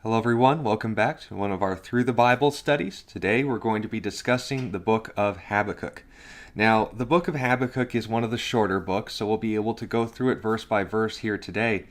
Hello everyone, welcome back to one of our Through the Bible studies. Today we're going to be discussing the book of Habakkuk. Now, the book of Habakkuk is one of the shorter books, so we'll be able to go through it verse by verse here today.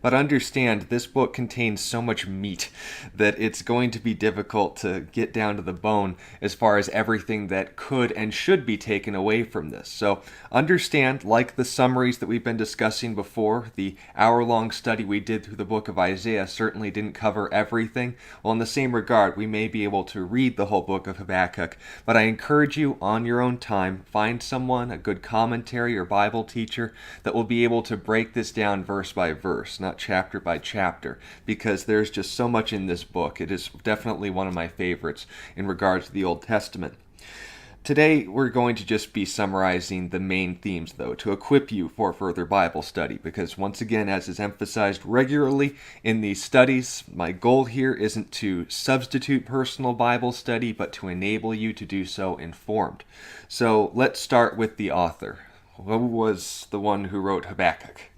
But understand, this book contains so much meat that it's going to be difficult to get down to the bone as far as everything that could and should be taken away from this. So understand, like the summaries that we've been discussing before, the hour-long study we did through the book of Isaiah certainly didn't cover everything. Well, in the same regard, we may be able to read the whole book of Habakkuk, but I encourage you on your own time, find someone, a good commentary or Bible teacher, that will be able to break this down verse by verse, not chapter by chapter, because there's just so much in this book. It is definitely one of my favorites in regards to the Old Testament. Today, we're going to just be summarizing the main themes, though, to equip you for further Bible study, because once again, as is emphasized regularly in these studies, my goal here isn't to substitute personal Bible study, but to enable you to do so informed. So let's start with the author. Who was the one who wrote Habakkuk?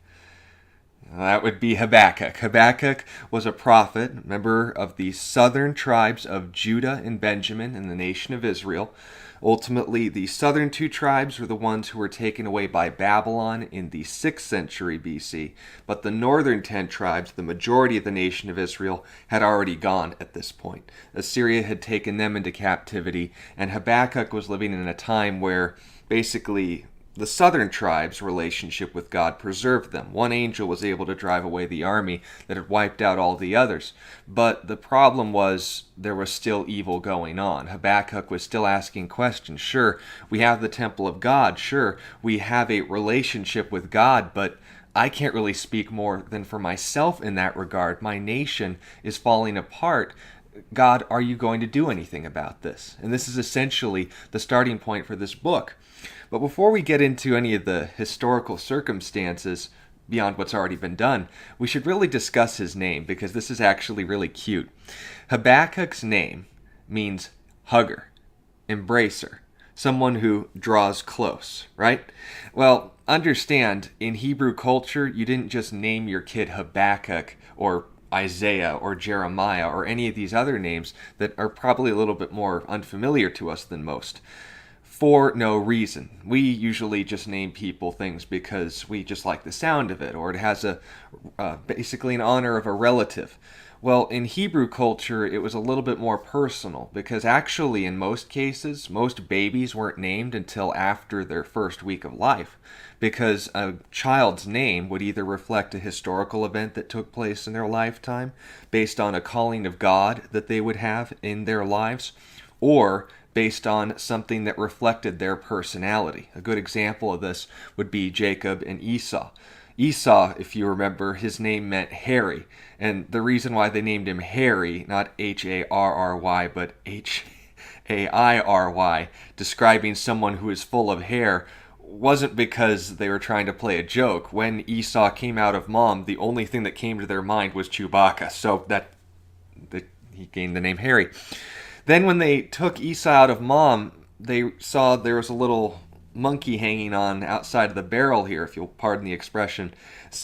That would be Habakkuk. Habakkuk was a prophet, member of the southern tribes of Judah and Benjamin in the nation of Israel. Ultimately, the southern two tribes were the ones who were taken away by Babylon in the 6th century BC, but the northern 10 tribes, the majority of the nation of Israel, had already gone at this point. Assyria had taken them into captivity, and Habakkuk was living in a time where basically the southern tribes' relationship with God preserved them. One angel was able to drive away the army that had wiped out all the others. But the problem was there was still evil going on. Habakkuk was still asking questions. Sure, we have the temple of God. Sure, we have a relationship with God, but I can't really speak more than for myself in that regard. My nation is falling apart. God, are you going to do anything about this? And this is essentially the starting point for this book. But before we get into any of the historical circumstances beyond what's already been done, we should really discuss his name, because this is actually really cute. Habakkuk's name means hugger, embracer, someone who draws close, right? Well, understand, in Hebrew culture, you didn't just name your kid Habakkuk or Isaiah or Jeremiah or any of these other names that are probably a little bit more unfamiliar to us than most, for no reason. We usually just name people things because we just like the sound of it, or it has basically in honor of a relative. Well, in Hebrew culture, it was a little bit more personal, because actually in most cases, most babies weren't named until after their first week of life, because a child's name would either reflect a historical event that took place in their lifetime, based on a calling of God that they would have in their lives, or based on something that reflected their personality. A good example of this would be Jacob and Esau. Esau, if you remember, his name meant hairy, and the reason why they named him Harry, not Harry, but Hairy, describing someone who is full of hair, wasn't because they were trying to play a joke. When Esau came out of mom, the only thing that came to their mind was Chewbacca, so he gained the name Harry. Then when they took Esau out of mom, they saw there was a little monkey hanging on outside of the barrel here, if you'll pardon the expression.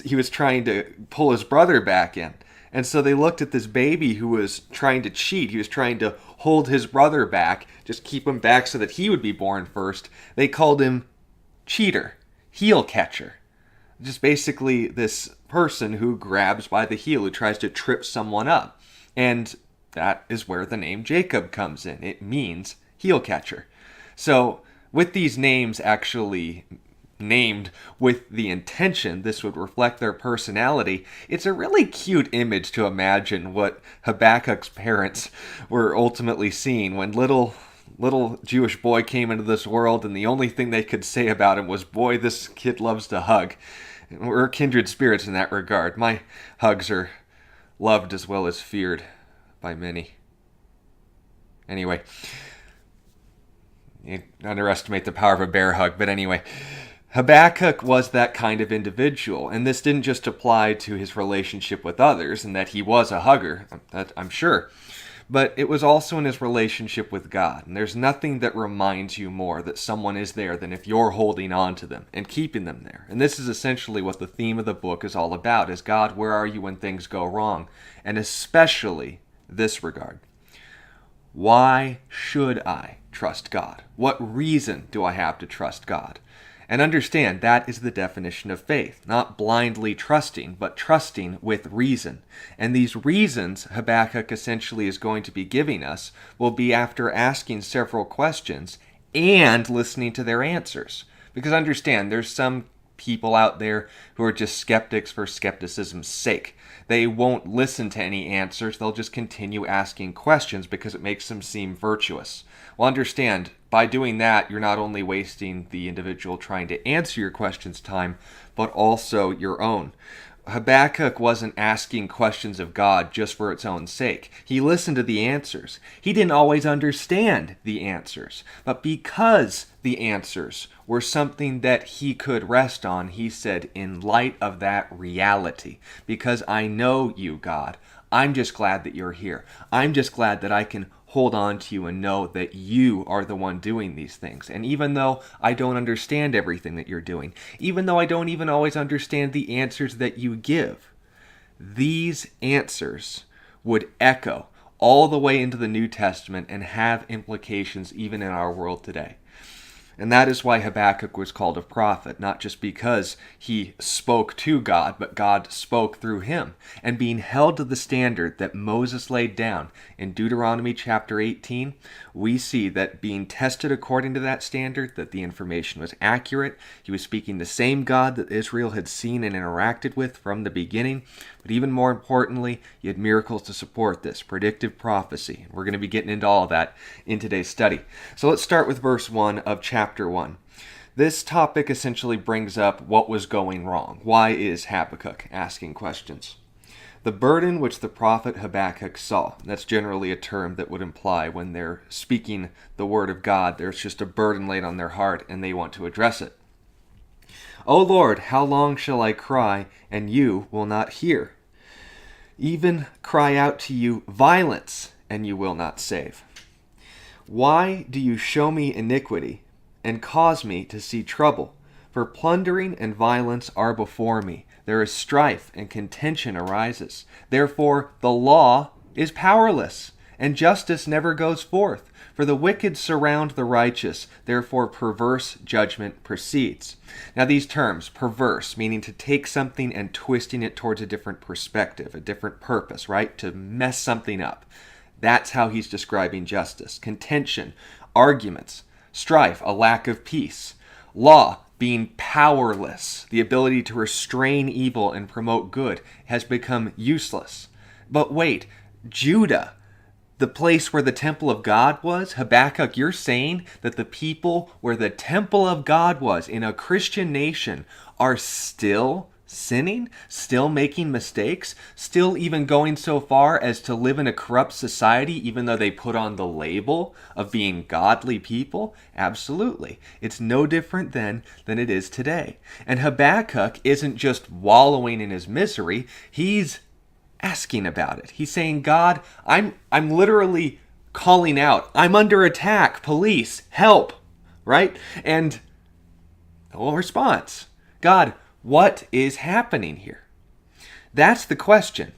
He was trying to pull his brother back in. And so they looked at this baby who was trying to cheat. He was trying to hold his brother back, just keep him back so that he would be born first. They called him cheater, heel catcher. Just basically this person who grabs by the heel, who tries to trip someone up. And that is where the name Jacob comes in. It means heel catcher. So with these names actually named with the intention this would reflect their personality, it's a really cute image to imagine what Habakkuk's parents were ultimately seeing when little Jewish boy came into this world, and the only thing they could say about him was, boy, this kid loves to hug. We're kindred spirits in that regard. My hugs are loved as well as feared by many. Anyway, you underestimate the power of a bear hug, but anyway, Habakkuk was that kind of individual, and this didn't just apply to his relationship with others, and that he was a hugger, that I'm sure, but it was also in his relationship with God. And there's nothing that reminds you more that someone is there than if you're holding on to them and keeping them there. And this is essentially what the theme of the book is all about, is God, where are you when things go wrong? And especially this regard. Why should I trust God? What reason do I have to trust God? And understand, that is the definition of faith. Not blindly trusting, but trusting with reason. And these reasons Habakkuk essentially is going to be giving us will be after asking several questions and listening to their answers. Because understand, there's some people out there who are just skeptics for skepticism's sake. They won't listen to any answers. They'll just continue asking questions because it makes them seem virtuous. Well, understand, by doing that, you're not only wasting the individual trying to answer your questions' time, but also your own. Habakkuk wasn't asking questions of God just for its own sake. He listened to the answers. He didn't always understand the answers, but because the answers were something that he could rest on, he said, in light of that reality, because I know you, God, I'm just glad that you're here. I'm just glad that I can hold on to you and know that you are the one doing these things. And even though I don't understand everything that you're doing, even though I don't even always understand the answers that you give, these answers would echo all the way into the New Testament and have implications even in our world today. And that is why Habakkuk was called a prophet, not just because he spoke to God, but God spoke through him. And being held to the standard that Moses laid down in Deuteronomy chapter 18, we see that being tested according to that standard, that the information was accurate. He was speaking the same God that Israel had seen and interacted with from the beginning. But even more importantly, he had miracles to support this, predictive prophecy. We're going to be getting into all of that in today's study. So let's start with verse 1 of chapter 1. This topic essentially brings up what was going wrong. Why is Habakkuk asking questions? The burden which the prophet Habakkuk saw. That's generally a term that would imply when they're speaking the word of God, there's just a burden laid on their heart and they want to address it. O Lord, how long shall I cry, and you will not hear? Even cry out to you violence, and you will not save. Why do you show me iniquity, and cause me to see trouble? For plundering and violence are before me. There is strife, and contention arises. Therefore the law is powerless, and justice never goes forth. For the wicked surround the righteous, therefore perverse judgment proceeds. Now these terms, perverse, meaning to take something and twisting it towards a different perspective, a different purpose, right? To mess something up. That's how he's describing justice. Contention, arguments, strife, a lack of peace. Law, being powerless, the ability to restrain evil and promote good, has become useless. But wait, Judah, the place where the temple of God was, Habakkuk, you're saying that the people where the temple of God was in a Christian nation are still sinning, still making mistakes, still even going so far as to live in a corrupt society even though they put on the label of being godly people? Absolutely. It's no different then than it is today. And Habakkuk isn't just wallowing in his misery, he's asking about it. He's saying, God, I'm literally calling out. I'm under attack. Police, help. Right? And no response. God, what is happening here? That's the question.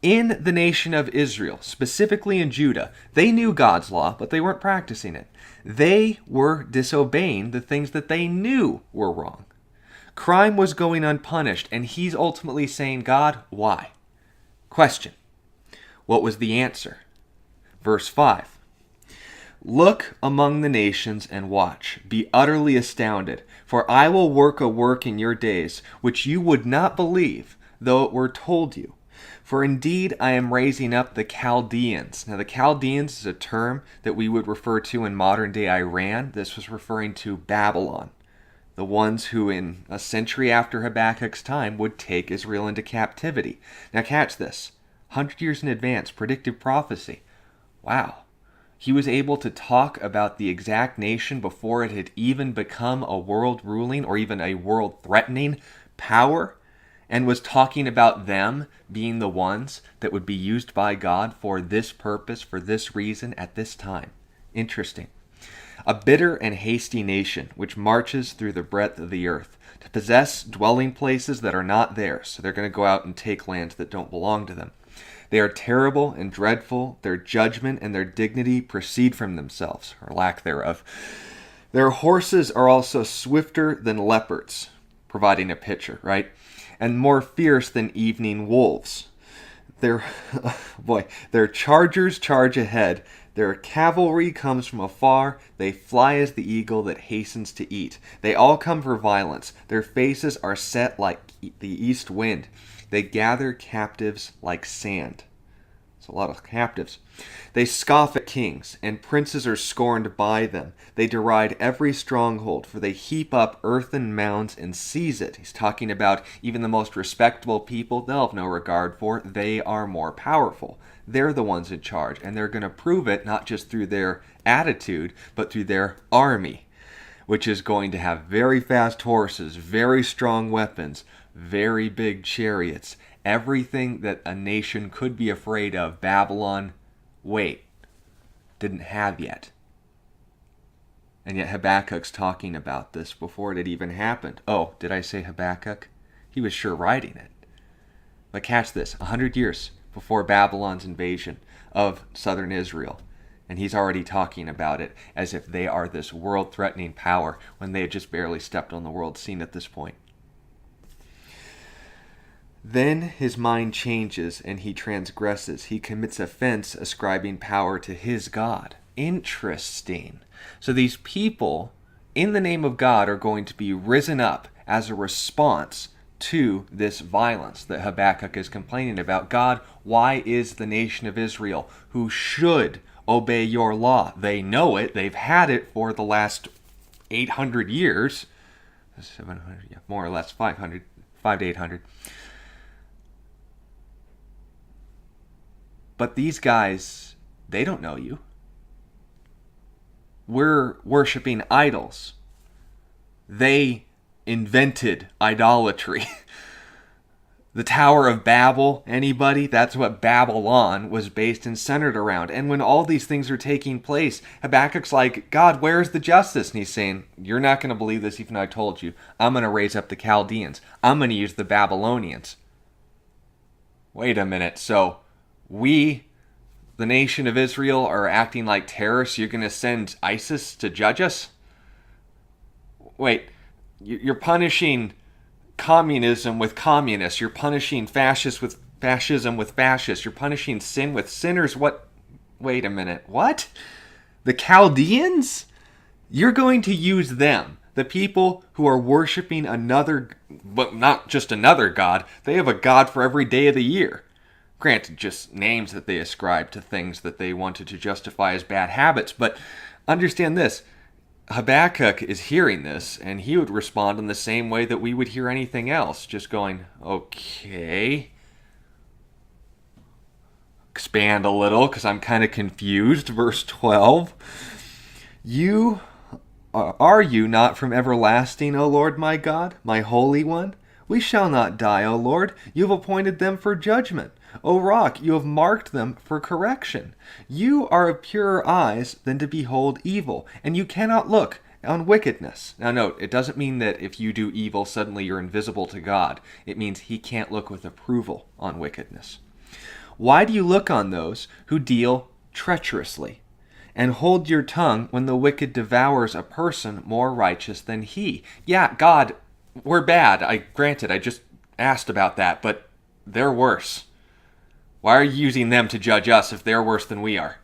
In the nation of Israel, specifically in Judah, they knew God's law, but they weren't practicing it. They were disobeying the things that they knew were wrong. Crime was going unpunished, and he's ultimately saying, God, why? Question. What was the answer? Verse 5. Look among the nations and watch. Be utterly astounded, for I will work a work in your days, which you would not believe, though it were told you. For indeed I am raising up the Chaldeans. Now the Chaldeans is a term that we would refer to in modern day Iran. This was referring to Babylon. The ones who in a century after Habakkuk's time would take Israel into captivity. Now catch this. 100 years in advance, predictive prophecy. Wow. He was able to talk about the exact nation before it had even become a world ruling or even a world threatening power. and was talking about them being the ones that would be used by God for this purpose, for this reason, at this time. Interesting. A bitter and hasty nation, which marches through the breadth of the earth, to possess dwelling places that are not theirs. So they're going to go out and take lands that don't belong to them. They are terrible and dreadful. Their judgment and their dignity proceed from themselves, or lack thereof. Their horses are also swifter than leopards, providing a picture, right? And more fierce than evening wolves. Their chargers charge ahead. Their cavalry comes from afar. They fly as the eagle that hastens to eat. They all come for violence. Their faces are set like the east wind. They gather captives like sand. It's a lot of captives. They scoff at kings, and princes are scorned by them. They deride every stronghold, for they heap up earthen mounds and seize it. He's talking about even the most respectable people they'll have no regard for. They are more powerful. They're the ones in charge, and they're going to prove it not just through their attitude, but through their army, which is going to have very fast horses, very strong weapons, very big chariots. Everything that a nation could be afraid of, Babylon, didn't have yet. And yet Habakkuk's talking about this before it had even happened. Oh, did I say Habakkuk? He was sure writing it. But catch this, 100 years before Babylon's invasion of southern Israel. And he's already talking about it as if they are this world-threatening power when they had just barely stepped on the world scene at this point. Then his mind changes and he transgresses. He commits offense, ascribing power to his God. Interesting. So these people, in the name of God, are going to be risen up as a response to this violence that Habakkuk is complaining about. God, why is the nation of Israel, who should obey your law? They know it. They've had it for the last 800 years. 700, yeah, more or less 5 to 800. But these guys, they don't know you. We're worshiping idols. They invented idolatry. The Tower of Babel, anybody? That's what Babylon was based and centered around. And when all these things are taking place, Habakkuk's like, God, where's the justice? And he's saying, you're not going to believe this even I told you. I'm going to raise up the Chaldeans. I'm going to use the Babylonians. Wait a minute. So we, the nation of Israel, are acting like terrorists? You're going to send ISIS to judge us? Wait, you're punishing communism with communists. You're punishing fascists with fascism with fascists. You're punishing sin with sinners. What? Wait a minute. What? The Chaldeans? You're going to use them. The people who are worshiping another, but not just another God. They have a God for every day of the year. Granted, just names that they ascribe to things that they wanted to justify as bad habits. But understand this. Habakkuk is hearing this, and he would respond in the same way that we would hear anything else. Just going, okay. Expand a little, because I'm kind of confused. Verse 12. Are you not from everlasting, O Lord my God, my Holy One? We shall not die, O Lord. You have appointed them for judgment. O Rock, you have marked them for correction. You are of purer eyes than to behold evil, and you cannot look on wickedness. Now note, it doesn't mean that if you do evil, suddenly you're invisible to God. It means he can't look with approval on wickedness. Why do you look on those who deal treacherously, and hold your tongue when the wicked devours a person more righteous than he? Yeah, God, we're bad. Granted, I just asked about that, but they're worse. Why are you using them to judge us if they're worse than we are?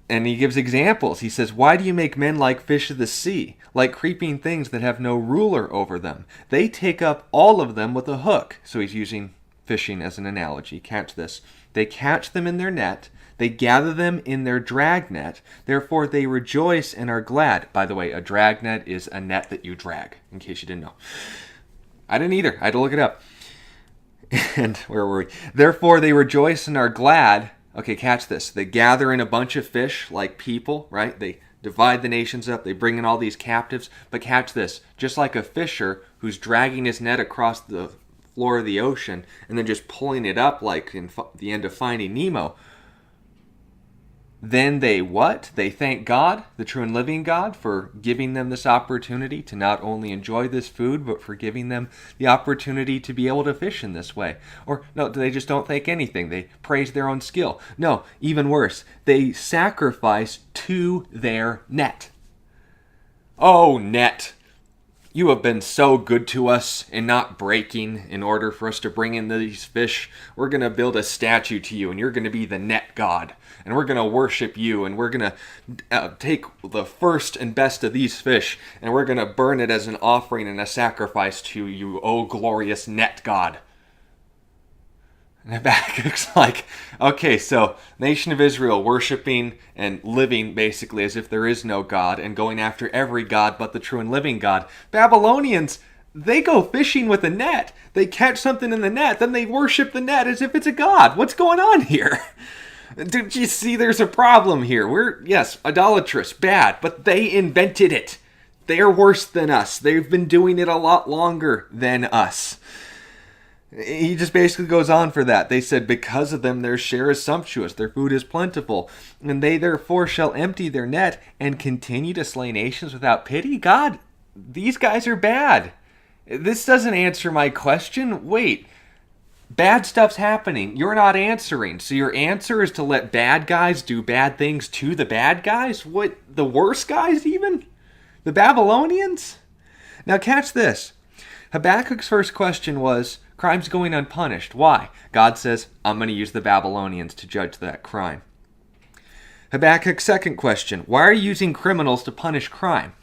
And he gives examples. He says, why do you make men like fish of the sea, like creeping things that have no ruler over them? They take up all of them with a hook. So he's using fishing as an analogy. Catch this. They catch them in their net. They gather them in their dragnet. Therefore they rejoice and are glad. By the way, a dragnet is a net that you drag, in case you didn't know. I didn't either. I had to look it up. And where were we? Therefore they rejoice and are glad. Okay, catch this. They gather in a bunch of fish like people, right? They divide the nations up. They bring in all these captives. But catch this. Just like a fisher who's dragging his net across the floor of the ocean and then just pulling it up like in the end of Finding Nemo. Then they what? They thank God, the true and living God, for giving them this opportunity to not only enjoy this food, but for giving them the opportunity to be able to fish in this way. Or no, they just don't thank anything. They praise their own skill. No, even worse. They sacrifice to their net. Oh, net. You have been so good to us in not breaking in order for us to bring in these fish. We're going to build a statue to you, and you're going to be the net god. And we're going to worship you, and we're going to take the first and best of these fish, and we're going to burn it as an offering and a sacrifice to you, O glorious net god. And Habakkuk's like, okay, so nation of Israel worshiping and living basically as if there is no God and going after every God but the true and living God. Babylonians, they go fishing with a net. They catch something in the net, then they worship the net as if it's a god. What's going on here? Did you see there's a problem here? We're, yes, idolatrous, bad, but they invented it. They are worse than us. They've been doing it a lot longer than us. He just basically goes on for that. They said, because of them their share is sumptuous, their food is plentiful, and they therefore shall empty their net and continue to slay nations without pity. God, these guys are bad. This doesn't answer my question. Wait, bad stuff's happening. You're not answering. So your answer is to let bad guys do bad things to the bad guys? What, the worst guys even? The Babylonians? Now catch this. Habakkuk's first question was, crime's going unpunished. Why? God says, I'm going to use the Babylonians to judge that crime. Habakkuk's second question, why are you using criminals to punish crime?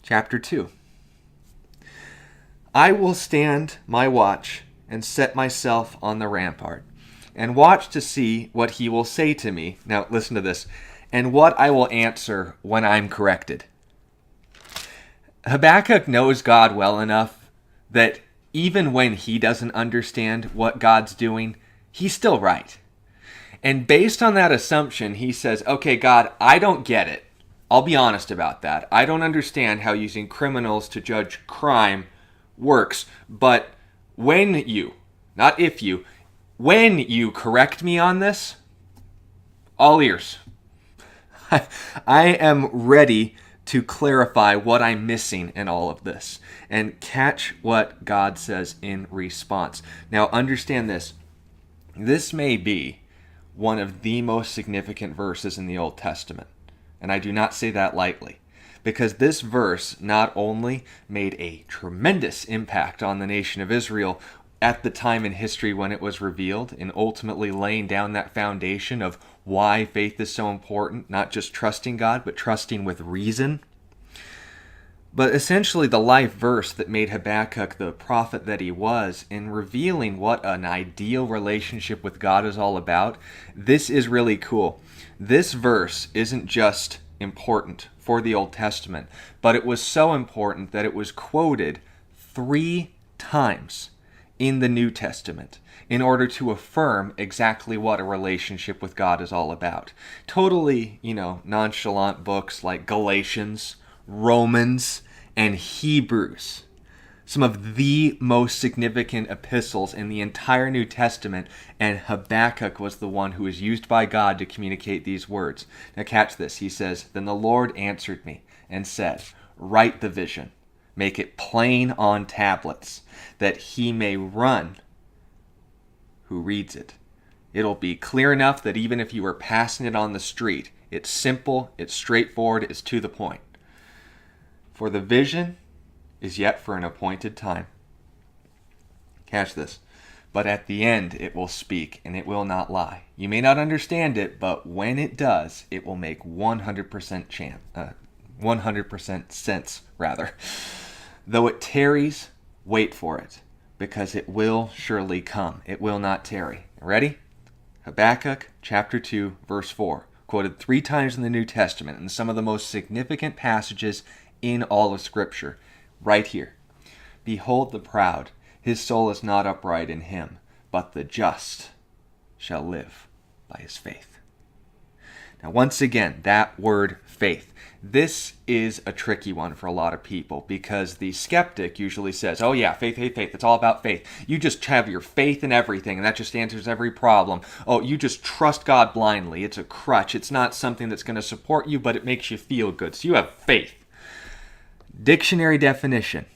Chapter 2. I will stand my watch and set myself on the rampart and watch to see what he will say to me. Now listen to this. And what I will answer when I'm corrected. Habakkuk knows God well enough that even when he doesn't understand what God's doing, he's still right. And based on that assumption, he says, okay, God, I don't get it. I'll be honest about that. I don't understand how using criminals to judge crime works. But when you, not if you, when you correct me on this, all ears. I am ready to clarify what I'm missing in all of this and catch what God says in response. Now understand this. This may be one of the most significant verses in the Old Testament. And I do not say that lightly. Because this verse not only made a tremendous impact on the nation of Israel at the time in history when it was revealed, and ultimately laying down that foundation of why faith is so important, not just trusting God, but trusting with reason. But essentially the life verse that made Habakkuk the prophet that he was in revealing what an ideal relationship with God is all about, this is really cool. This verse isn't just important for the Old Testament, but it was so important that it was quoted 3 times in the New Testament in order to affirm exactly what a relationship with God is all about. Totally, nonchalant books like Galatians, Romans, and Hebrews. Some of the most significant epistles in the entire New Testament, and Habakkuk was the one who was used by God to communicate these words. Now catch this. He says, Then the Lord answered me and said, Write the vision, make it plain on tablets, that he may run who reads it. It'll be clear enough that even if you were passing it on the street, it's simple, it's straightforward, it's to the point. For the vision is yet for an appointed time. Catch this. But at the end it will speak, and it will not lie. You may not understand it, but when it does, it will make 100% sense. Though it tarries, wait for it, because it will surely come. It will not tarry. Ready? Habakkuk chapter 2, verse 4, quoted 3 times in the New Testament, and some of the most significant passages in all of Scripture. Right here. Behold the proud, his soul is not upright in him, but the just shall live by his faith. Now, once again, that word faith. This is a tricky one for a lot of people because the skeptic usually says, oh yeah, faith, faith, faith. It's all about faith. You just have your faith in everything and that just answers every problem. Oh, you just trust God blindly. It's a crutch. It's not something that's going to support you, but it makes you feel good. So you have faith. Dictionary definition.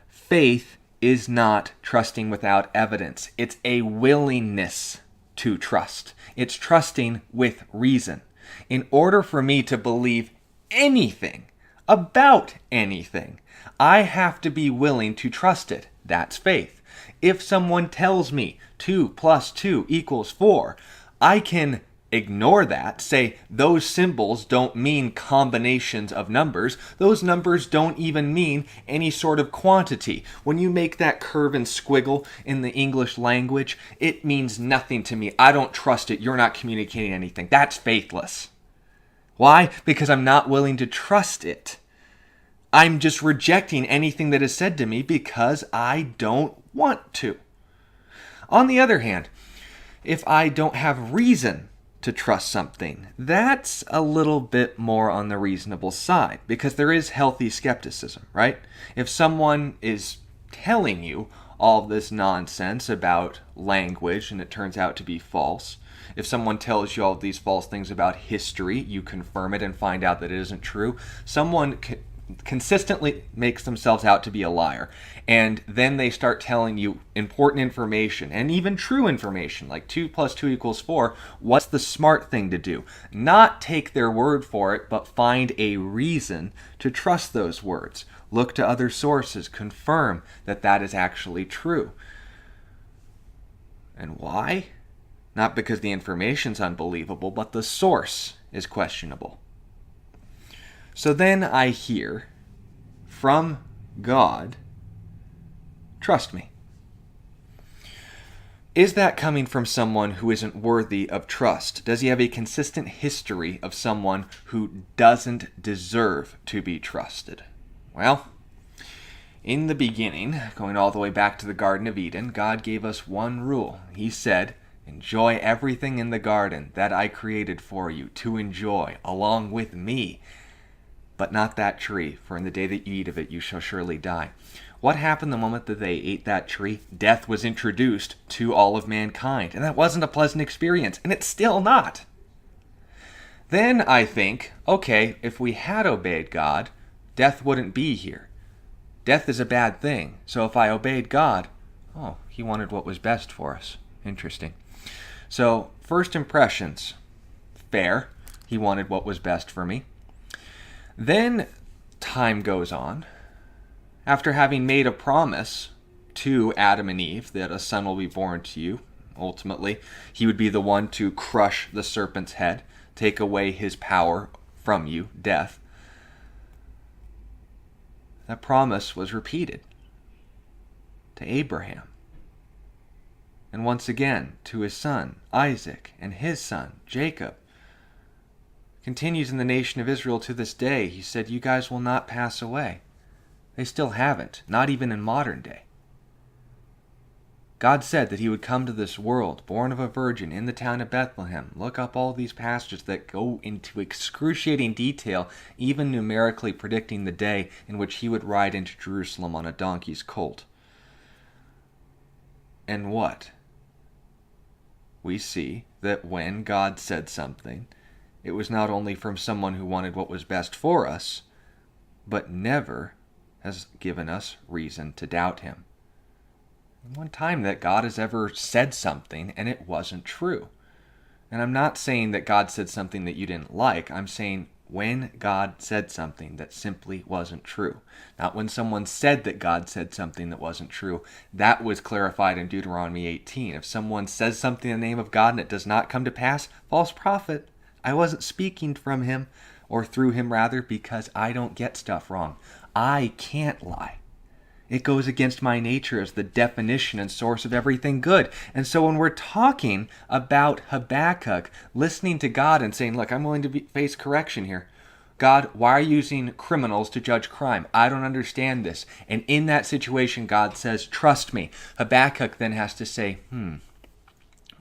Faith is not trusting without evidence. It's a willingness to trust. It's trusting with reason. In order for me to believe anything about anything, I have to be willing to trust it. That's faith. If someone tells me 2 + 2 = 4, I can ignore that, say those symbols don't mean combinations of numbers. Those numbers don't even mean any sort of quantity. When you make that curve and squiggle in the English language, it means nothing to me. I don't trust it. You're not communicating anything. That's faithless. Why? Because I'm not willing to trust it. I'm just rejecting anything that is said to me because I don't want to. On the other hand, if I don't have reason to trust something, that's a little bit more on the reasonable side because there is healthy skepticism, right? If someone is telling you all this nonsense about language and it turns out to be false, if someone tells you all these false things about history, you confirm it and find out that it isn't true, someone consistently makes themselves out to be a liar. And then they start telling you important information and even true information, like 2 + 2 = 4. What's the smart thing to do? Not take their word for it, but find a reason to trust those words. Look to other sources, confirm that that is actually true. And why? Not because the information's unbelievable, but the source is questionable. So then I hear from God, trust me. Is that coming from someone who isn't worthy of trust? Does he have a consistent history of someone who doesn't deserve to be trusted? Well, in the beginning, going all the way back to the Garden of Eden, God gave us one rule. He said, enjoy everything in the garden that I created for you to enjoy along with me. But not that tree, for in the day that you eat of it, you shall surely die. What happened the moment that they ate that tree? Death was introduced to all of mankind, and that wasn't a pleasant experience, and it's still not. Then I think, okay, if we had obeyed God, death wouldn't be here. Death is a bad thing, so if I obeyed God, he wanted what was best for us. Interesting. So, first impressions, fair. He wanted what was best for me. Then time goes on. After having made a promise to Adam and Eve that a son will be born to you, ultimately, he would be the one to crush the serpent's head, take away his power from you, death. That promise was repeated to Abraham. And once again to his son, Isaac, and his son, Jacob. Continues in the nation of Israel to this day. He said, you guys will not pass away. They still haven't, not even in modern day. God said that he would come to this world, born of a virgin, in the town of Bethlehem. Look up all these passages that go into excruciating detail, even numerically predicting the day in which he would ride into Jerusalem on a donkey's colt. And what? We see that when God said something, it was not only from someone who wanted what was best for us, but never has given us reason to doubt him. One time that God has ever said something and it wasn't true. And I'm not saying that God said something that you didn't like. I'm saying when God said something that simply wasn't true. Not when someone said that God said something that wasn't true. That was clarified in Deuteronomy 18. If someone says something in the name of God and it does not come to pass, false prophet. I wasn't speaking from him, or through him rather, because I don't get stuff wrong. I can't lie. It goes against my nature as the definition and source of everything good. And so when we're talking about Habakkuk, listening to God and saying, look, I'm willing to face correction here. God, why are you using criminals to judge crime? I don't understand this. And in that situation, God says, trust me. Habakkuk then has to say,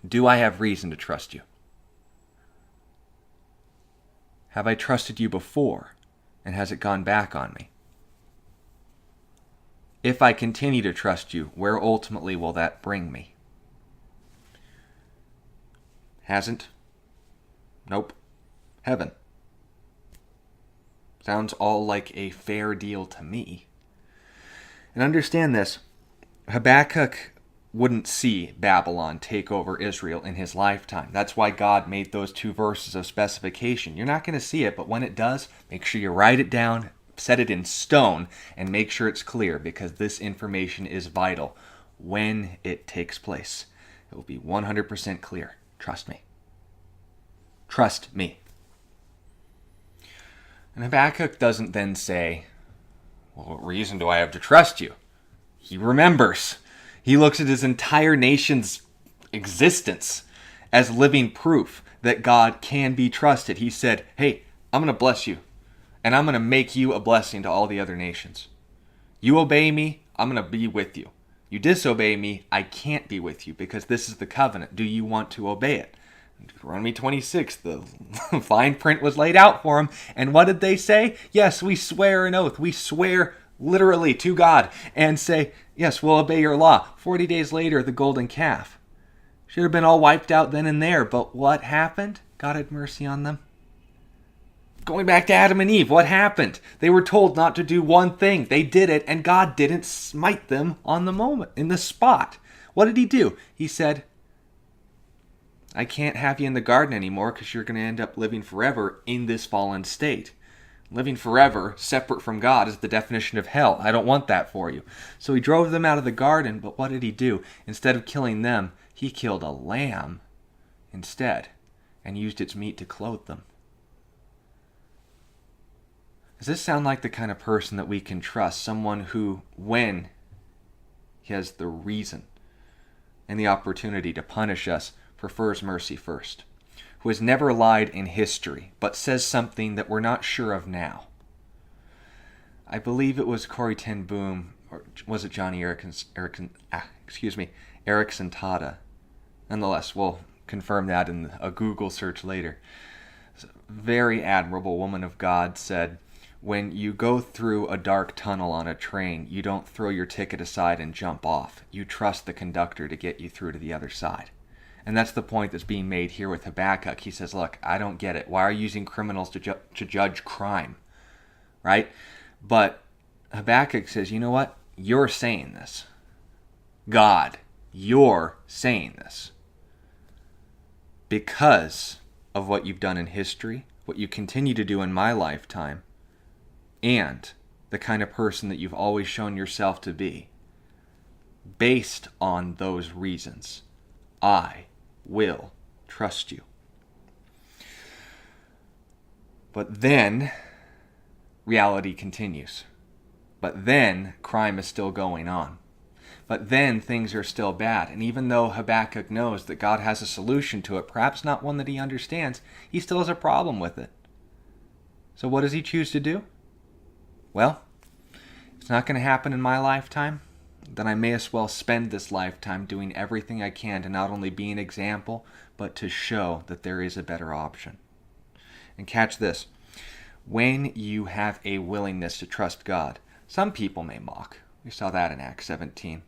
do I have reason to trust you? Have I trusted you before, and has it gone back on me? If I continue to trust you, where ultimately will that bring me? Hasn't? Nope. Heaven. Sounds all like a fair deal to me. And understand this, Habakkuk wouldn't see Babylon take over Israel in his lifetime. That's why God made those 2 verses of specification. You're not going to see it, but when it does, make sure you write it down, set it in stone, and make sure it's clear, because this information is vital when it takes place. It will be 100% clear. Trust me. Trust me. And Habakkuk doesn't then say, well, what reason do I have to trust you? He remembers. He looks at his entire nation's existence as living proof that God can be trusted. He said, hey, I'm going to bless you, and I'm going to make you a blessing to all the other nations. You obey me, I'm going to be with you. You disobey me, I can't be with you, because this is the covenant. Do you want to obey it? Deuteronomy 26, the fine print was laid out for them. And what did they say? Yes, we swear an oath. We swear literally to God and say, yes, we'll obey your law. 40 days later, the golden calf. Should have been all wiped out then and there. But what happened? God had mercy on them. Going back to Adam and Eve, what happened? They were told not to do one thing. They did it, and God didn't smite them on the moment, in the spot. What did he do? He said, I can't have you in the garden anymore because you're going to end up living forever in this fallen state. Living forever, separate from God, is the definition of hell. I don't want that for you. So he drove them out of the garden, but what did he do? Instead of killing them, he killed a lamb instead and used its meat to clothe them. Does this sound like the kind of person that we can trust? Someone who, when he has the reason and the opportunity to punish us, prefers mercy first, who has never lied in history, but says something that we're not sure of now. I believe it was Corrie ten Boom, or was it Johnny Erickson Tada. Nonetheless, we'll confirm that in a Google search later. A very admirable woman of God said, when you go through a dark tunnel on a train, you don't throw your ticket aside and jump off. You trust the conductor to get you through to the other side. And that's the point that's being made here with Habakkuk. He says, look, I don't get it. Why are you using criminals to judge crime? Right? But Habakkuk says, you know what? You're saying this. God, you're saying this. Because of what you've done in history, what you continue to do in my lifetime, and the kind of person that you've always shown yourself to be. Based on those reasons, I will trust you. But then, reality continues. But then, crime is still going on. But then, things are still bad. And even though Habakkuk knows that God has a solution to it, perhaps not one that he understands, he still has a problem with it. So what does he choose to do? Well, if it's not going to happen in my lifetime, then I may as well spend this lifetime doing everything I can to not only be an example, but to show that there is a better option. And catch this. When you have a willingness to trust God, some people may mock. We saw that in Acts 17.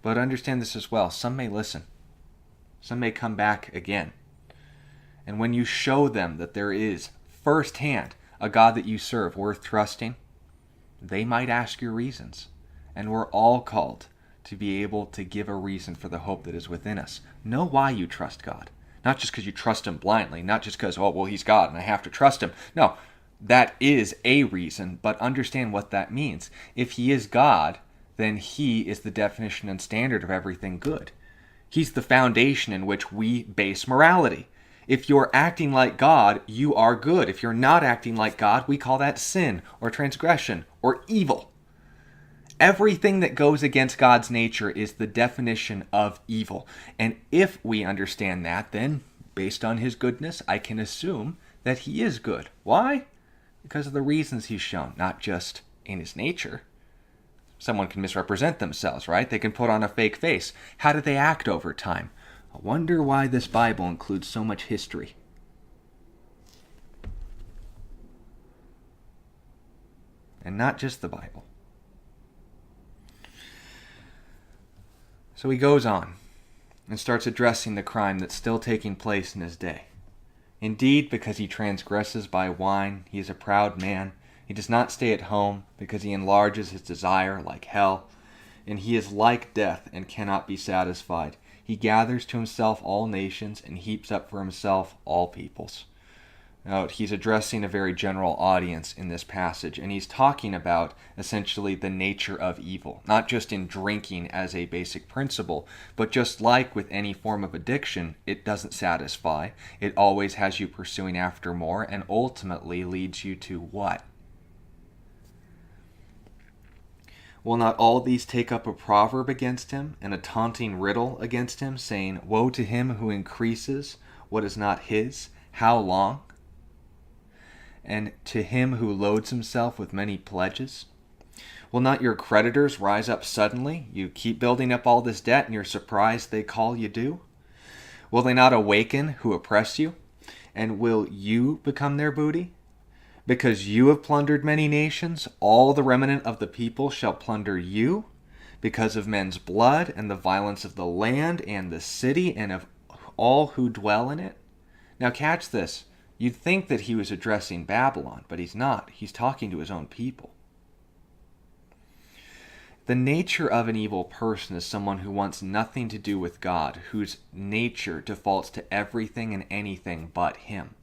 But understand this as well. Some may listen. Some may come back again. And when you show them that there is firsthand a God that you serve worth trusting, they might ask your reasons. And we're all called to be able to give a reason for the hope that is within us. Know why you trust God. Not just because you trust him blindly. Not just because, oh, well, he's God and I have to trust him. No, that is a reason, but understand what that means. If he is God, then he is the definition and standard of everything good. He's the foundation in which we base morality. If you're acting like God, you are good. If you're not acting like God, we call that sin or transgression or evil. Everything that goes against God's nature is the definition of evil. And if we understand that, then based on his goodness, I can assume that he is good. Why? Because of the reasons he's shown, not just in his nature. Someone can misrepresent themselves, right? They can put on a fake face. How do they act over time? I wonder why this Bible includes so much history. and not just the Bible. So he goes on and starts addressing the crime that's still taking place in his day. Indeed, because he transgresses by wine, he is a proud man. He does not stay at home, because he enlarges his desire like hell. And he is like death and cannot be satisfied. He gathers to himself all nations and heaps up for himself all peoples. Now, he's addressing a very general audience in this passage, and he's talking about essentially the nature of evil, not just in drinking as a basic principle, but just like with any form of addiction, it doesn't satisfy. It always has you pursuing after more, and ultimately leads you to what? Will not all these take up a proverb against him, and a taunting riddle against him, saying, Woe to him who increases what is not his, how long? And to him who loads himself with many pledges? Will not your creditors rise up suddenly? You keep building up all this debt, and you're surprised they call you due? Will they not awaken who oppress you? And will you become their booty? Because you have plundered many nations, all the remnant of the people shall plunder you, because of men's blood and the violence of the land and the city and of all who dwell in it. Now catch this. You'd think that he was addressing Babylon, but he's not. He's talking to his own people. The nature of an evil person is someone who wants nothing to do with God, whose nature defaults to everything and anything but him.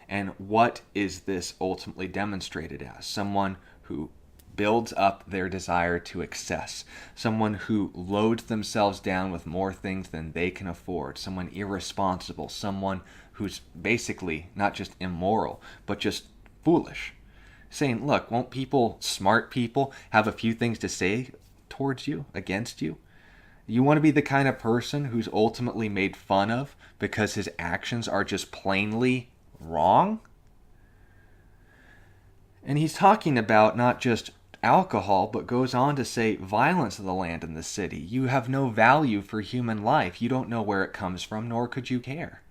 And what is this ultimately demonstrated as? Someone who builds up their desire to excess. Someone who loads themselves down with more things than they can afford. Someone irresponsible. Someone who's basically not just immoral, but just foolish. Saying, look, won't people, smart people, have a few things to say towards you, against you? You want to be the kind of person who's ultimately made fun of because his actions are just plainly wrong? And he's talking about not just alcohol, but goes on to say violence of the land and the city. You have no value for human life. You don't know where it comes from, nor could you care.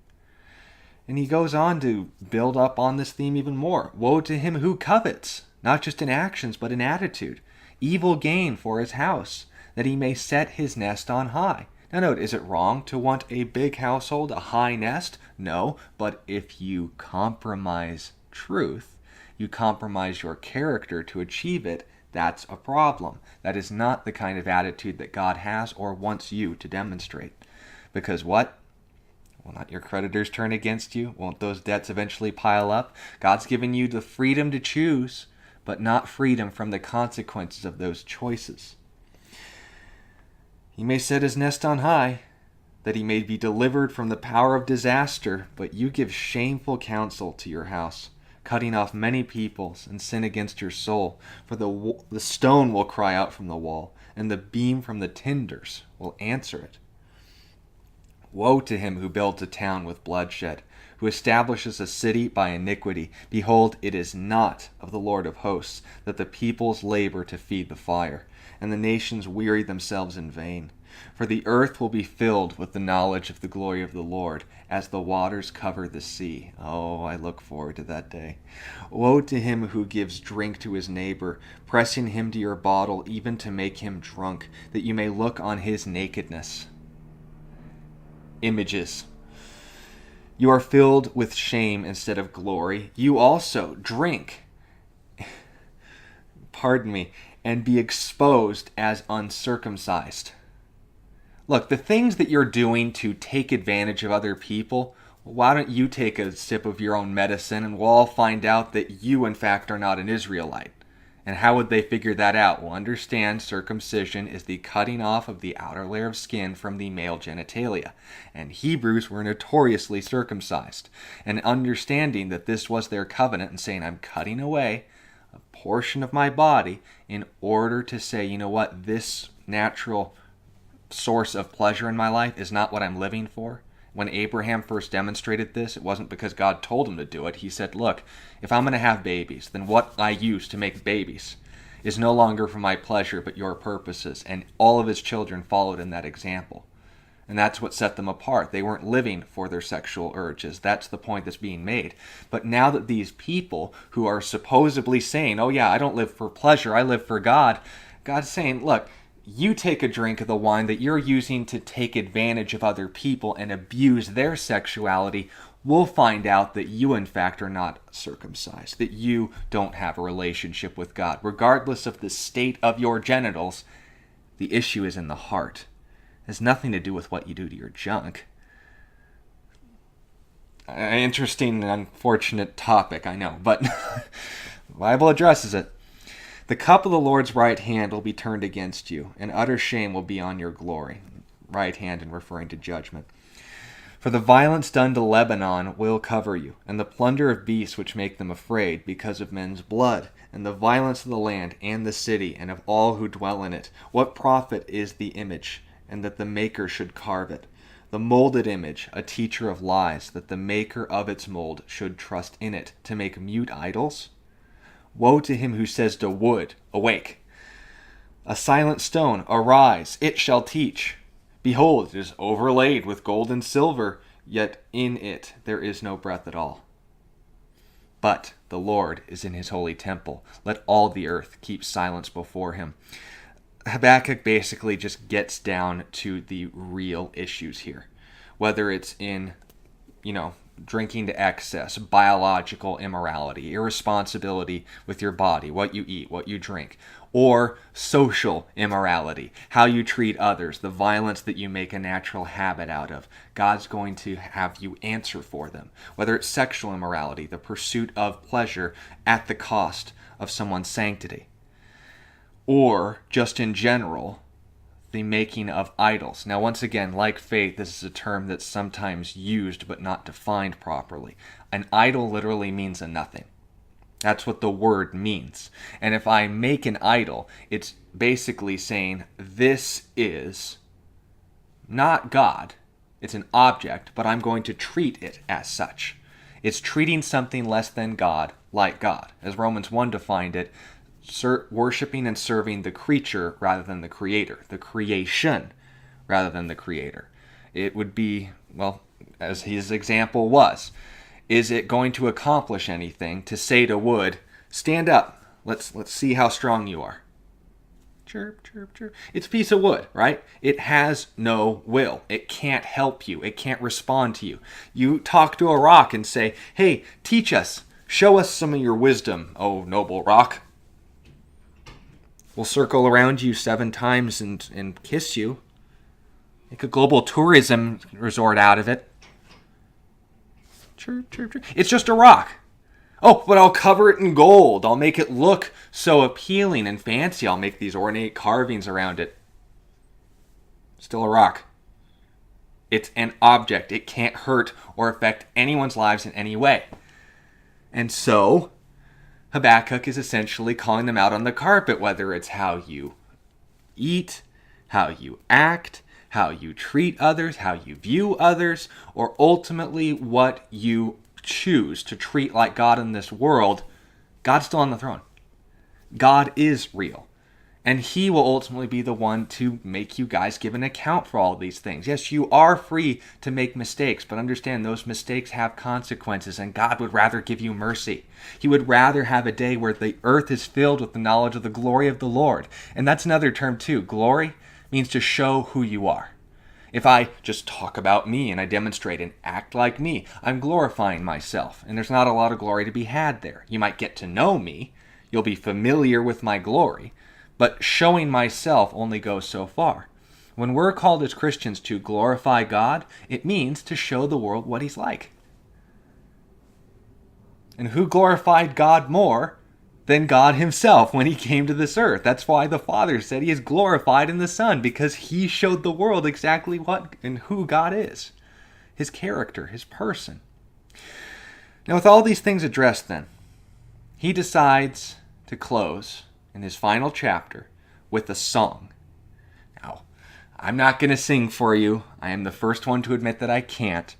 And he goes on to build up on this theme even more. Woe to him who covets, not just in actions, but in attitude. Evil gain for his house, that he may set his nest on high. Now note, is it wrong to want a big household, a high nest? No, but if you compromise truth, you compromise your character to achieve it, that's a problem. That is not the kind of attitude that God has or wants you to demonstrate. Because what? Will not your creditors turn against you? Won't those debts eventually pile up? God's given you the freedom to choose, but not freedom from the consequences of those choices. He may set his nest on high, that he may be delivered from the power of disaster, but you give shameful counsel to your house, cutting off many peoples, and sin against your soul. For the stone will cry out from the wall, and the beam from the tinders will answer it. Woe to him who builds a town with bloodshed, who establishes a city by iniquity. Behold, it is not of the Lord of hosts that the peoples labor to feed the fire, and the nations weary themselves in vain. For the earth will be filled with the knowledge of the glory of the Lord, as the waters cover the sea. Oh, I look forward to that day. Woe to him who gives drink to his neighbor, pressing him to your bottle, even to make him drunk, that you may look on his nakedness. Images. You are filled with shame instead of glory. You also drink, and be exposed as uncircumcised. Look, the things that you're doing to take advantage of other people, why don't you take a sip of your own medicine and we'll all find out that you, in fact, are not an Israelite. And how would they figure that out? Well, understand circumcision is the cutting off of the outer layer of skin from the male genitalia. And Hebrews were notoriously circumcised. And understanding that this was their covenant and saying, I'm cutting away a portion of my body in order to say, you know what, this natural source of pleasure in my life is not what I'm living for. When Abraham first demonstrated this, it wasn't because God told him to do it. He said, look, if I'm going to have babies, then what I use to make babies is no longer for my pleasure but your purposes. And all of his children followed in that example. And that's what set them apart. They weren't living for their sexual urges. That's the point that's being made. But now that these people who are supposedly saying, oh yeah, I don't live for pleasure, I live for God, God's saying, look, you take a drink of the wine that you're using to take advantage of other people and abuse their sexuality, we'll find out that you, in fact, are not circumcised, that you don't have a relationship with God. Regardless of the state of your genitals, the issue is in the heart. It has nothing to do with what you do to your junk. An interesting and unfortunate topic, I know, but the Bible addresses it. The cup of the Lord's right hand will be turned against you, and utter shame will be on your glory. Right hand in referring to judgment. For the violence done to Lebanon will cover you, and the plunder of beasts which make them afraid because of men's blood, and the violence of the land and the city, and of all who dwell in it. What profit is the image, and that the maker should carve it? The molded image, a teacher of lies, that the maker of its mold should trust in it, to make mute idols? Woe to him who says to wood, awake! A silent stone, arise, it shall teach. Behold, it is overlaid with gold and silver, yet in it there is no breath at all. But the Lord is in his holy temple. Let all the earth keep silence before him. Habakkuk basically just gets down to the real issues here. Whether it's in, drinking to excess, biological immorality, irresponsibility with your body, what you eat, what you drink, or social immorality, how you treat others, the violence that you make a natural habit out of. God's going to have you answer for them. Whether it's sexual immorality, the pursuit of pleasure at the cost of someone's sanctity, or just in general, the making of idols. Now, once again, like faith, this is a term that's sometimes used but not defined properly. An idol literally means a nothing. That's what the word means. And if I make an idol, it's basically saying this is not God. It's an object, but I'm going to treat it as such. It's treating something less than God like God. As Romans 1 defined it, worshiping and serving the creature rather than the creator, the creation rather than the creator. It would be, as his example was, is it going to accomplish anything to say to wood, stand up, let's see how strong you are? Chirp, chirp, chirp. It's a piece of wood, right? It has no will. It can't help you. It can't respond to you. You talk to a rock and say, hey, teach us, show us some of your wisdom, oh noble rock. We'll circle around you 7 times and kiss you. Make a global tourism resort out of it. Chirp, chirp, chirp. It's just a rock. Oh, but I'll cover it in gold. I'll make it look so appealing and fancy. I'll make these ornate carvings around it. Still a rock. It's an object. It can't hurt or affect anyone's lives in any way. And so Habakkuk is essentially calling them out on the carpet, whether it's how you eat, how you act, how you treat others, how you view others, or ultimately what you choose to treat like God in this world. God's still on the throne. God is real. And he will ultimately be the one to make you guys give an account for all these things. Yes, you are free to make mistakes, but understand those mistakes have consequences, and God would rather give you mercy. He would rather have a day where the earth is filled with the knowledge of the glory of the Lord. And that's another term too. Glory means to show who you are. If I just talk about me and I demonstrate and act like me, I'm glorifying myself. And there's not a lot of glory to be had there. You might get to know me. You'll be familiar with my glory. But showing myself only goes so far. When we're called as Christians to glorify God, it means to show the world what he's like. And who glorified God more than God himself when he came to this earth? That's why the Father said he is glorified in the Son, because he showed the world exactly what and who God is. His character, his person. Now with all these things addressed then, he decides to close in his final chapter with a song. Now, I'm not going to sing for you. I am the first one to admit that I can't.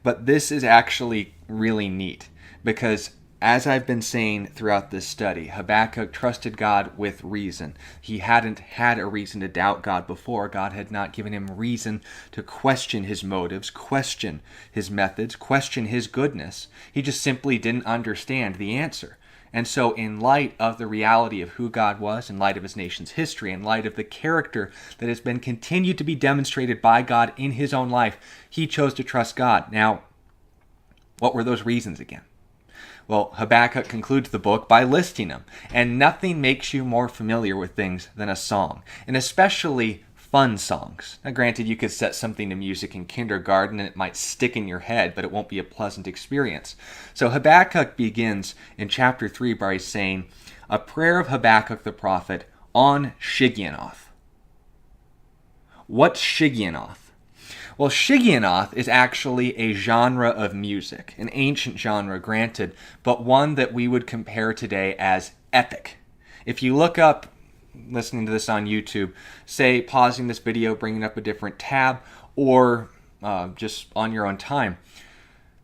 But this is actually really neat, because As I've been saying throughout this study, Habakkuk trusted God with reason. He hadn't had a reason to doubt God before. God had not given him reason to question his motives, question his methods, question his goodness. He just simply didn't understand the answer. And so in light of the reality of who God was, in light of his nation's history, in light of the character that has been continued to be demonstrated by God in his own life, he chose to trust God. Now, what were those reasons again? Well, Habakkuk concludes the book by listing them. And nothing makes you more familiar with things than a song, and especially fun songs. Now, granted, you could set something to music in kindergarten and it might stick in your head, but it won't be a pleasant experience. So Habakkuk begins in chapter 3 by saying, a prayer of Habakkuk the prophet on Shigionoth. What's Shigionoth? Well, Shigionoth is actually a genre of music, an ancient genre, granted, but one that we would compare today as epic. If you look up, listening to this on YouTube, say pausing this video, bringing up a different tab, or just on your own time,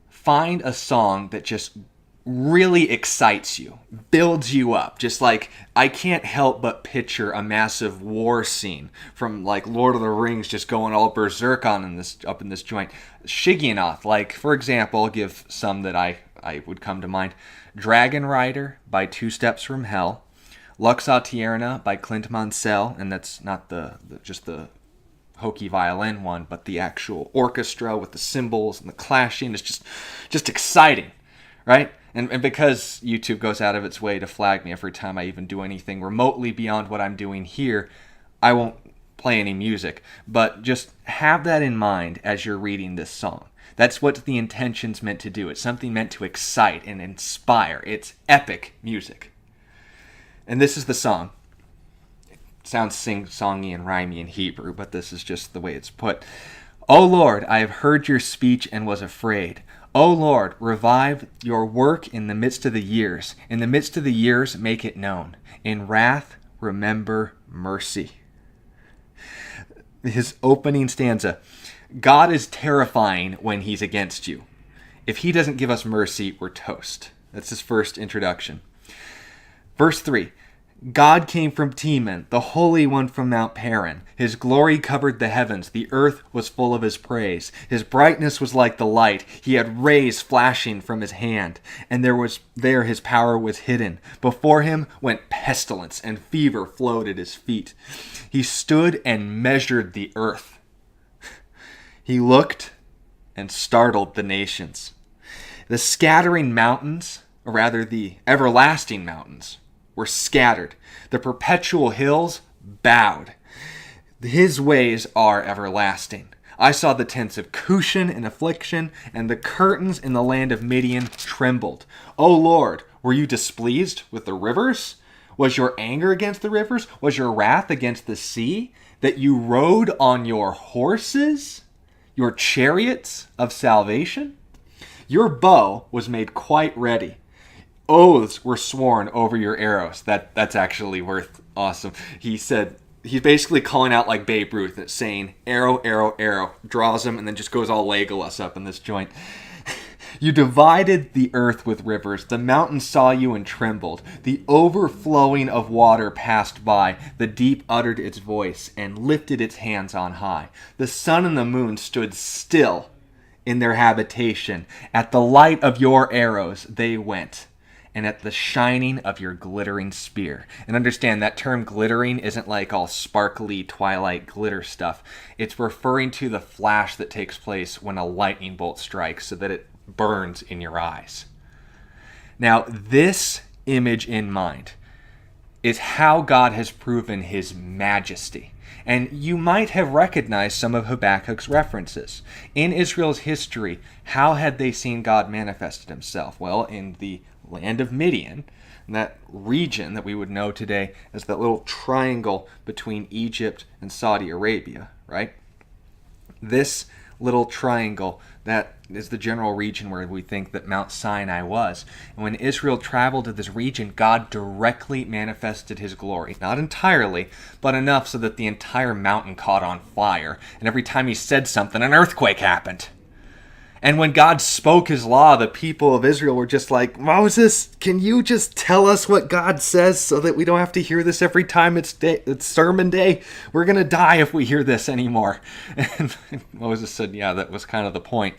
find a song that just really excites you, builds you up. Just like, I can't help but picture a massive war scene from like Lord of the Rings just going all berserk up in this joint. Shigionoth, like for example, I'll give some that I would come to mind. Dragon Rider by Two Steps from Hell, Lux Aeterna by Clint Mansell, and that's not just the hokey violin one, but the actual orchestra with the cymbals and the clashing is just exciting, right? And because YouTube goes out of its way to flag me every time I even do anything remotely beyond what I'm doing here, I won't play any music. But just have that in mind as you're reading this song. That's what the intention's meant to do. It's something meant to excite and inspire. It's epic music. And this is the song. It sounds sing-songy and rhymey in Hebrew, but this is just the way it's put. O Lord, I have heard your speech and was afraid. O Lord, revive your work in the midst of the years. In the midst of the years, make it known. In wrath, remember mercy. His opening stanza. God is terrifying when he's against you. If he doesn't give us mercy, we're toast. That's his first introduction. Verse 3. God came from Teman, the Holy One from Mount Paran. His glory covered the heavens. The earth was full of his praise. His brightness was like the light. He had rays flashing from his hand, and there his power was hidden. Before him went pestilence, and fever flowed at his feet. He stood and measured the earth. He looked and startled the nations. The scattering mountains, or rather the everlasting mountains, were scattered. The perpetual hills bowed. His ways are everlasting. I saw the tents of Cushan in affliction, and the curtains in the land of Midian trembled. O Lord, were you displeased with the rivers? Was your anger against the rivers? Was your wrath against the sea? That you rode on your horses, your chariots of salvation? Your bow was made quite ready. Oaths were sworn over your arrows. That's actually worth awesome. He said, he's basically calling out like Babe Ruth, and saying, arrow, arrow, arrow, draws him, and then just goes all Legolas up in this joint. You divided the earth with rivers. The mountains saw you and trembled. The overflowing of water passed by. The deep uttered its voice and lifted its hands on high. The sun and the moon stood still in their habitation. At the light of your arrows they went, and at the shining of your glittering spear. And understand, that term glittering isn't like all sparkly twilight glitter stuff. It's referring to the flash that takes place when a lightning bolt strikes, so that it burns in your eyes. Now, this image in mind is how God has proven his majesty. And you might have recognized some of Habakkuk's references. In Israel's history, how had they seen God manifested himself? Well, in the land of Midian, that region that we would know today as that little triangle between Egypt and Saudi Arabia, right? This little triangle, that is the general region where we think that Mount Sinai was. And when Israel traveled to this region, God directly manifested his glory. Not entirely, but enough so that the entire mountain caught on fire. And every time he said something, an earthquake happened. And when God spoke his law, the people of Israel were just like, Moses, can you just tell us what God says so that we don't have to hear this every time it's sermon day? We're going to die if we hear this anymore. And Moses said, yeah, that was kind of the point.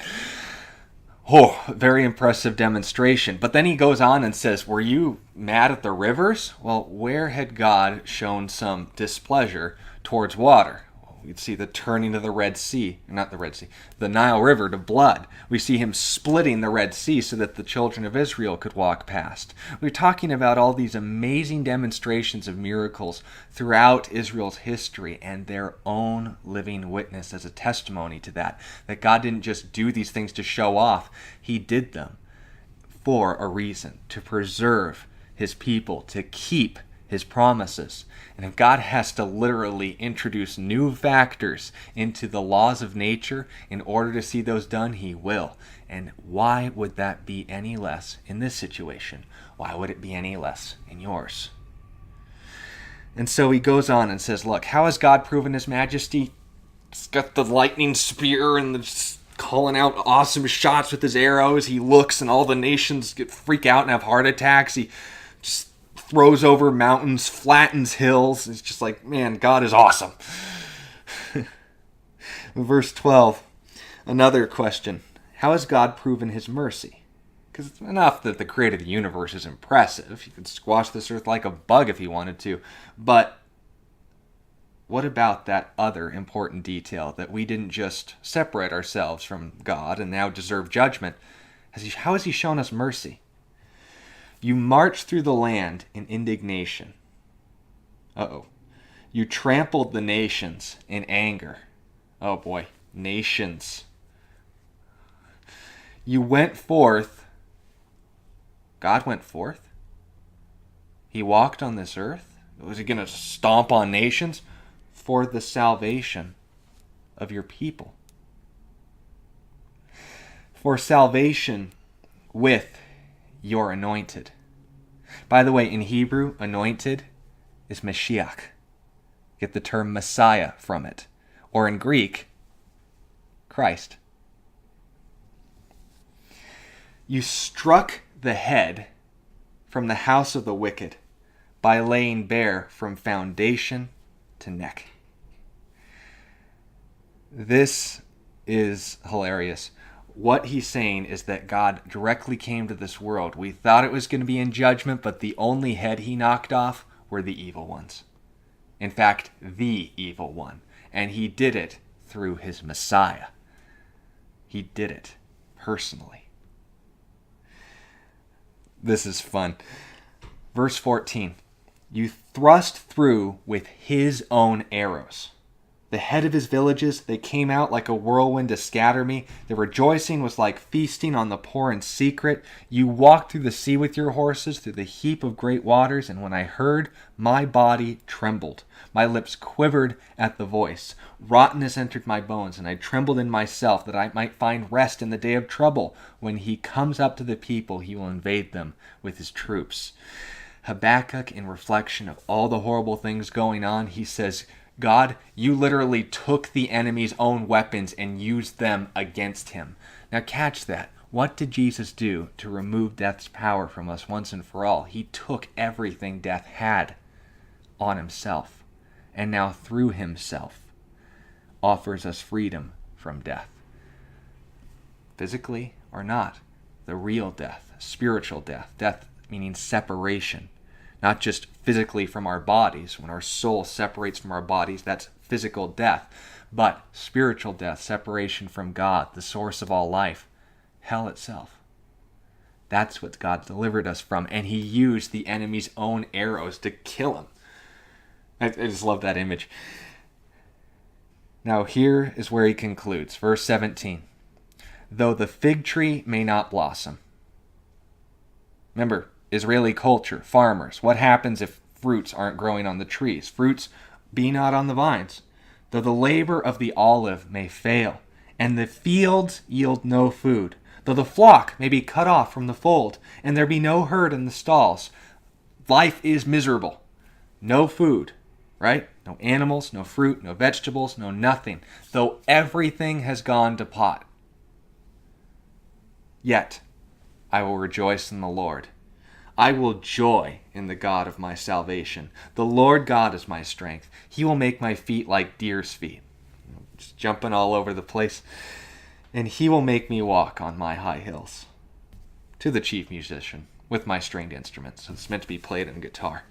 Oh, very impressive demonstration. But then he goes on and says, were you mad at the rivers? Well, where had God shown some displeasure towards water? We'd see the turning of the Red Sea, not the Red Sea, the Nile River to blood. We see him splitting the Red Sea so that the children of Israel could walk past. We're talking about all these amazing demonstrations of miracles throughout Israel's history and their own living witness as a testimony to that God didn't just do these things to show off. He did them for a reason, to preserve his people, to keep his promises. And if God has to literally introduce new factors into the laws of nature in order to see those done, he will. And why would that be any less in this situation? Why would it be any less in yours? And so he goes on and says, look, how has God proven his majesty? He's got the lightning spear and calling out awesome shots with his arrows. He looks and all the nations freak out and have heart attacks. He just throws over mountains, flattens hills. It's just like, man, God is awesome. Verse 12, another question. How has God proven his mercy? Because it's enough that the creator of the universe is impressive. He could squash this earth like a bug if he wanted to. But what about that other important detail that we didn't just separate ourselves from God and now deserve judgment? How has he shown us mercy? You march through the land in indignation. You trampled the nations in anger. Oh boy, nations. You went forth. God went forth? He walked on this earth? Was he going to stomp on nations? For the salvation of your people. For salvation with your anointed. By the way, in Hebrew, anointed is Mashiach. Get the term Messiah from it. Or in Greek, Christ. You struck the head from the house of the wicked by laying bare from foundation to neck. This is hilarious. What he's saying is that God directly came to this world. We thought it was going to be in judgment, but the only head he knocked off were the evil ones. In fact, the evil one. And he did it through his Messiah. He did it personally. This is fun. Verse 14. You thrust through with his own arrows. The head of his villages, they came out like a whirlwind to scatter me. The rejoicing was like feasting on the poor in secret. You walked through the sea with your horses, through the heap of great waters, and when I heard, my body trembled. My lips quivered at the voice. Rottenness entered my bones, and I trembled in myself that I might find rest in the day of trouble. When he comes up to the people, he will invade them with his troops. Habakkuk, in reflection of all the horrible things going on, he says, God, you literally took the enemy's own weapons and used them against him. Now catch that. What did Jesus do to remove death's power from us once and for all? He took everything death had on himself, and now through himself offers us freedom from death. Physically or not, the real death, spiritual death, death meaning separation. Not just physically from our bodies. When our soul separates from our bodies, that's physical death. But spiritual death, separation from God, the source of all life, hell itself. That's what God delivered us from. And he used the enemy's own arrows to kill him. I just love that image. Now here is where he concludes. Verse 17. Though the fig tree may not blossom. Remember, Israeli culture, farmers. What happens if fruits aren't growing on the trees? Fruits be not on the vines. Though the labor of the olive may fail, and the fields yield no food. Though the flock may be cut off from the fold, and there be no herd in the stalls. Life is miserable. No food, right? No animals, no fruit, no vegetables, no nothing. Though everything has gone to pot. Yet I will rejoice in the Lord. I will joy in the God of my salvation. The Lord God is my strength. He will make my feet like deer's feet. Just jumping all over the place. And he will make me walk on my high hills. To the chief musician with my stringed instruments. It's meant to be played on guitar.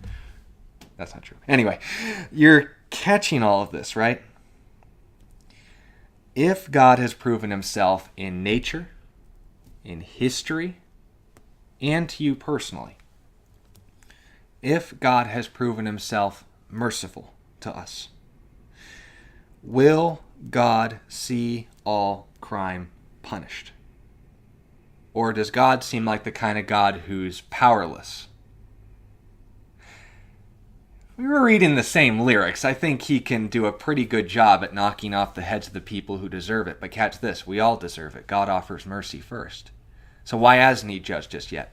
That's not true. Anyway, you're catching all of this, right? If God has proven himself in nature, in history, and to you personally, if God has proven himself merciful to us, will God see all crime punished? Or does God seem like the kind of God who's powerless? We were reading the same lyrics. I think he can do a pretty good job at knocking off the heads of the people who deserve it. But catch this, we all deserve it. God offers mercy first. So why hasn't he judged us yet?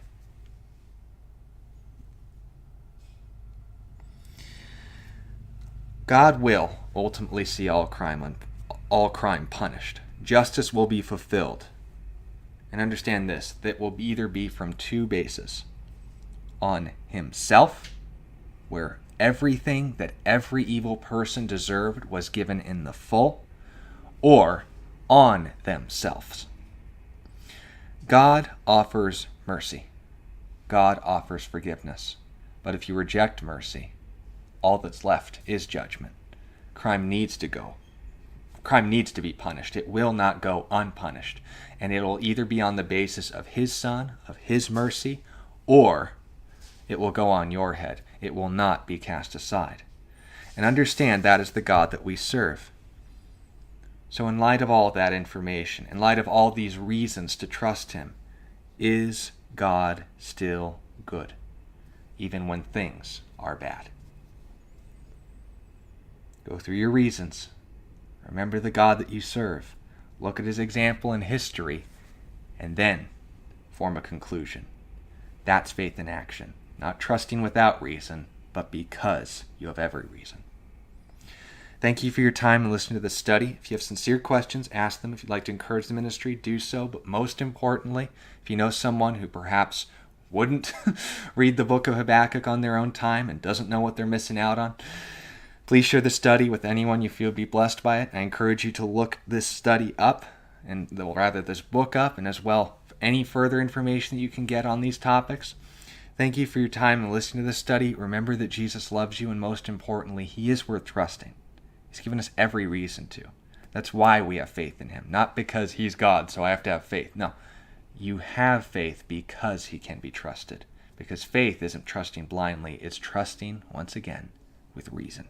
God will ultimately see all crime punished. Justice will be fulfilled. And understand this, that will either be from two bases. On himself, where everything that every evil person deserved was given in the full, or on themselves. God offers mercy. God offers forgiveness. But if you reject mercy, all that's left is judgment. Crime needs to go. Crime needs to be punished. It will not go unpunished. And it will either be on the basis of his Son, of his mercy, or it will go on your head. It will not be cast aside. And understand that is the God that we serve. So in light of all of that information, in light of all these reasons to trust him, is God still good, even when things are bad? Go through your reasons. Remember the God that you serve. Look at his example in history, and then form a conclusion. That's faith in action. Not trusting without reason, but because you have every reason. Thank you for your time and listening to this study. If you have sincere questions, ask them. If you'd like to encourage the ministry, do so. But most importantly, if you know someone who perhaps wouldn't read the book of Habakkuk on their own time and doesn't know what they're missing out on, please share the study with anyone you feel would be blessed by it. I encourage you to look this study up, and rather this book up, and as well any further information that you can get on these topics. Thank you for your time and listening to this study. Remember that Jesus loves you, and most importantly, he is worth trusting. He's given us every reason to. That's why we have faith in him. Not because he's God, so I have to have faith. No, you have faith because he can be trusted. Because faith isn't trusting blindly, it's trusting, once again, with reason.